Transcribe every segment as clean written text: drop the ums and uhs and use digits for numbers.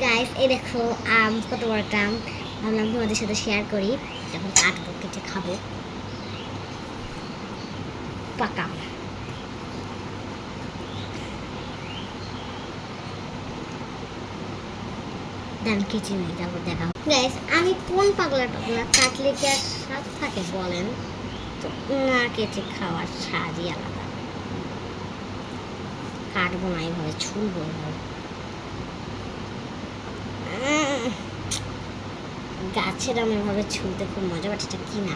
Guys এই দেখো আম, কত বড় একটা আম। ভাবলাম তোমাদের সাথে শেয়ার করি। এখন কাটবো, কেটে খাবো। পাকা আম। দান কেচি নিই, তারপর দেখা হবে। গাইস আমি কোন পাগলা টাগলা কাটলে কি আর স্বাদ থাকে বলেন তো? না কেটে খাওয়ার স্বাদই আলাদা। কাটবো না এইভাবে, ছুলবো এইভাবে। গাছের আম এভাবে ছুলতে খুব মজা, বাট এটা কিনা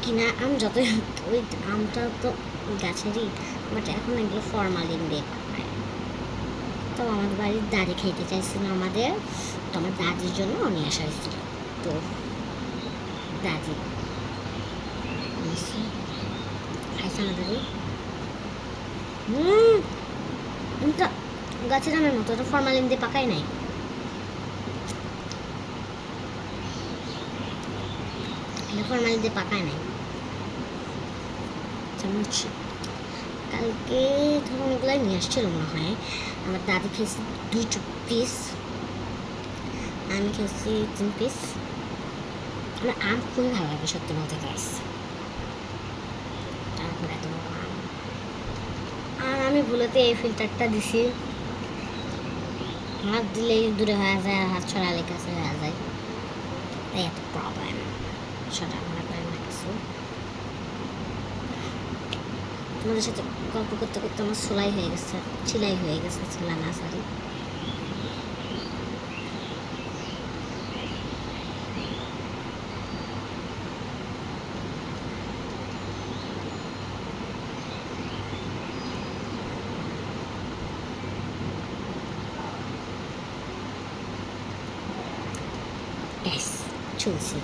কিনা আম। যত ওই আমটা তো গাছেরই, বাট এখন এগুলো ফরমালিন দিয়ে পাকায়। তো আমাদের বাড়ির দাদি খেতে চাইছিল আমাদের, তো আমার দাদির জন্য নিয়ে আসা হয়েছিল। তো দাদি খাইছে আমার দাদি। এটা গাছের আমের মতো, এটা ফরমালিন দিয়ে পাকাই নাই। এটা ফরমালিন দিয়ে পাকায় নাই। কালকে ধরুন ওগুলাই নিয়ে আসছিল মনে হয়। আমার দাদি খেয়েছি 2 পিস, আমি খেয়েছি 3 পিস। আমার আম খুবই ভালো লাগে সত্যি বলতে গাইস। তারপরে এত বড় আম। আর আমি ভুলেতে এই ফিল্টারটা দিছি, হাত দিলেই দূরে হয়ে যায়, আর হাত ছড়ালে কাছে হয়ে যায়, তাই এত প্রবলেম। সেটা মনে করেন না কিছু। তোমাদের সাথে গল্প করতে করতে আমার সেলাই হয়ে গেছে, সেলাই হয়ে গেছে, ছিলা না সরি। গ্যাস চলছে।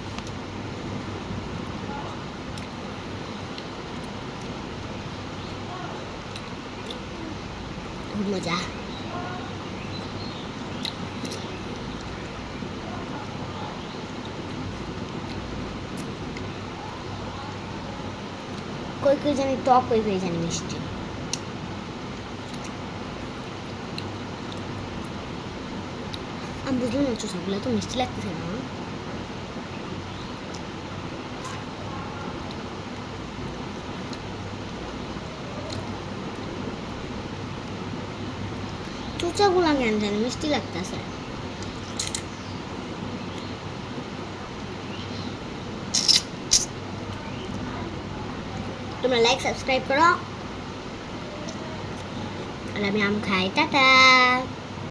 খুব মজা। কই কই জানি টক, কই কই জানি মিষ্টি। আমি বুঝলাম না চোষাগুলো তো মিষ্টি লাগতেছে না। চোচাগুলা কেন জানি মিষ্টি লাগতেছে। তোমরা লাইক সাবস্ক্রাইব করো, আর আমি আম খাই। টাটা।